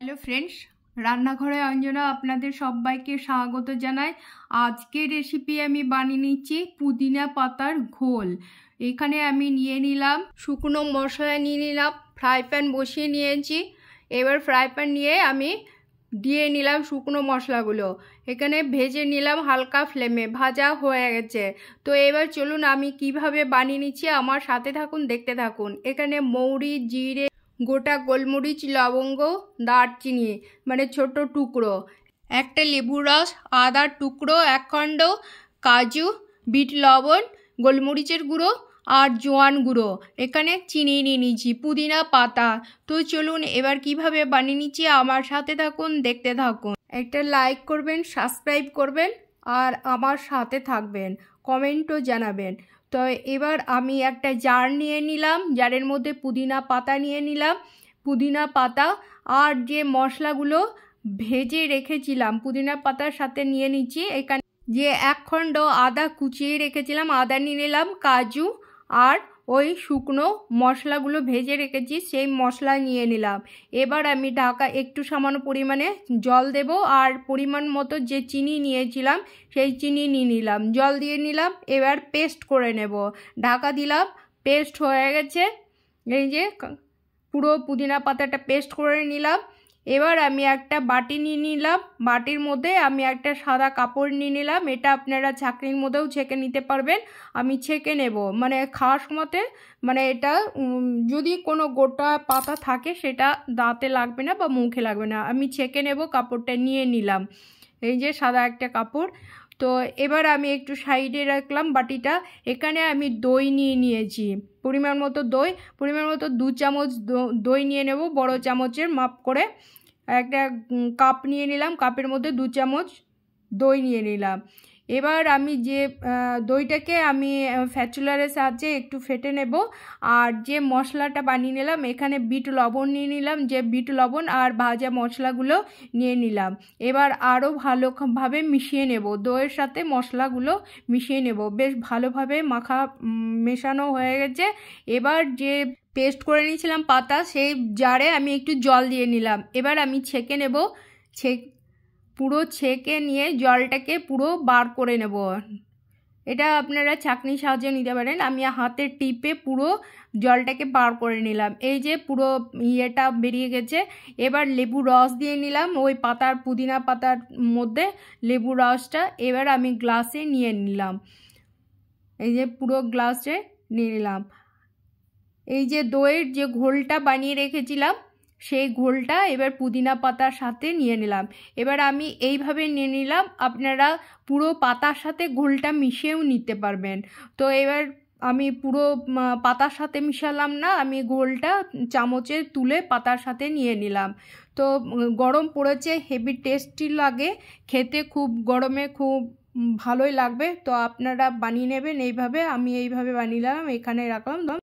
Hello friends, রান্নাঘরে অঞ্জনা আপনাদের সবাইকে স্বাগত জানাই। আজকের রেসিপি আমি বানিয়ে নিচ্ছি পুদিনা পাতার ঘোল। এখানে আমি নিয়ে নিলাম শুকনো মশলা, নিয়ে নিলাম ফ্রাই প্যান বসিয়ে নিয়েছি। এবার ফ্রাই প্যান নিয়ে আমি দিয়ে নিলাম শুকনো মশলাগুলো, এখানে ভেজে নিলাম হালকা ফ্লেমে, ভাজা হয়ে গেছে। তো এবার চলুন আমি কিভাবে বানিয়ে নিচ্ছি আমার সাথে থাকুন, দেখতে থাকুন। এখানে মৌরি, জিরে, গোটা গোলমরিচ, লবঙ্গ, দারচিনি মানে ছোট টুকরো, একটা লেবুর রস, আদার টুকরো এক খণ্ড, কাজু, বিট লবণ, গোলমরিচের গুঁড়ো আর জোয়ান গুঁড়ো, এখানে চিনি নিয়ে নিচ্ছি, পুদিনা পাতা। তো চলুন এবার কিভাবে বানিয়ে নিচ্ছি আমার সাথে থাকুন, দেখতে থাকুন। একটা লাইক করবেন, সাবস্ক্রাইব করবেন আর আমার সাথে থাকবেন, কমেন্টও জানাবেন। তো এবার আমি একটা জার নিয়ে নিলাম, জারের মধ্যে পুদিনা পাতা নিয়ে নিলাম। পুদিনা পাতা আর যে মশলাগুলো ভেজে রেখেছিলাম পুদিনা পাতার সাথে নিয়ে নিচ্ছি। এখানে যে এক খণ্ড আদা কুচিয়ে রেখেছিলাম, আদা নিয়ে নিলাম, কাজু আর ওই শুকনো মশলাগুলো ভেজে রেখেছি সেই মশলা নিয়ে নিলাম। এবার আমি একটু সামান্য পরিমাণে জল দেব আর পরিমাণ মতো যে চিনি নিয়েছিলাম সেই চিনি নিয়ে নিলাম, জল দিয়ে নিলাম। এবার পেস্ট করে নেব, ঢাকা দিলাম। পেস্ট হয়ে গেছে, এই যে পুরো পুদিনা পাতাটা পেস্ট করে নিলাম। এবার আমি একটা বাটি নিয়ে নিলাম, বাটির মধ্যে আমি একটা সাদা কাপড় নিয়ে নিলাম। এটা আপনারা ছাঁকনির মধ্যেও ছেঁকে নিতে পারবেন, আমি ছেঁকে নেব মানে খাওয়ার সময়তে, মানে এটা যদি কোনো গোটা পাতা থাকে সেটা দাঁতে লাগবে না বা মুখে লাগবে না, আমি ছেঁকে নেব। কাপড়টা নিয়ে নিলাম, এই যে সাদা একটা কাপড়। তো এবার আমি একটু সাইডে রাখলাম বাটিটা। এখানে আমি দই নিয়ে নিয়েছি, পরিমাণ মতো দই, পরিমাণ মতো 2 চামচ দই নিয়ে নেব, বড় চামচের মাপ করে। একটা কাপ নিয়ে নিলাম, কাপের মধ্যে 2 চামচ দই নিয়ে নিলাম। এবার আমি যে দইটাকে আমি স্প্যাচুলারের সাহায্যে একটু ফেটে নেব। আর যে মশলাটা বানিয়ে নিলাম, এখানে বিট লবণ নিয়ে নিলাম, যে বিট লবণ আর ভাজা মশলাগুলো নিয়ে নিলাম। এবার আরও ভালোভাবে মিশিয়ে নেব, দইয়ের সাথে মশলাগুলো মিশিয়ে নেব, বেশ ভালোভাবে মেশানো হয়ে গেছে। এবার যে পেস্ট করে নিয়েছিলাম পাতা, সেই জারে আমি একটু জল দিয়ে নিলাম। এবার আমি ছেঁকে নেব, পুরো ছেঁকে নিয়ে জলটাকে পুরো বার করে নেব। এটা আপনারা ছাঁকনির সাহায্যে নিতে পারেন, আমি হাতে টিপে পুরো জলটাকে বার করে নিলাম। এই যে পুরো ইয়েটা বেরিয়ে গেছে। এবার লেবু রস দিয়ে নিলাম ওই পাতার, পুদিনা পাতার মধ্যে লেবু রসটা। এবার আমি গ্লাসে নিয়ে নিলাম, এই যে পুরো গ্লাসে নিয়ে নিলাম। এই যে দইয়ের যে ঘোলটা বানিয়ে রেখেছিলাম সেই ঘোলটা এবার পুদিনা পাতার সাথে নিয়ে নিলাম। এবার আমি এইভাবে নিয়ে নিলাম, আপনারা পুরো পাতার সাথে ঘোলটা মিশিয়েও নিতে পারবেন। তো এবার আমি পুরো পাতার সাথে মিশালাম না, আমি ঘোলটা চামচে তুলে পাতার সাথে নিয়ে নিলাম। তো গরম পড়েছে, হেভি টেস্টি লাগে খেতে, খুব গরমে খুব ভালোই লাগবে। তো আপনারা বানিয়ে নেবেন এইভাবে, আমি এইভাবে বানিয়ে নিলাম, এখানে রাখলাম।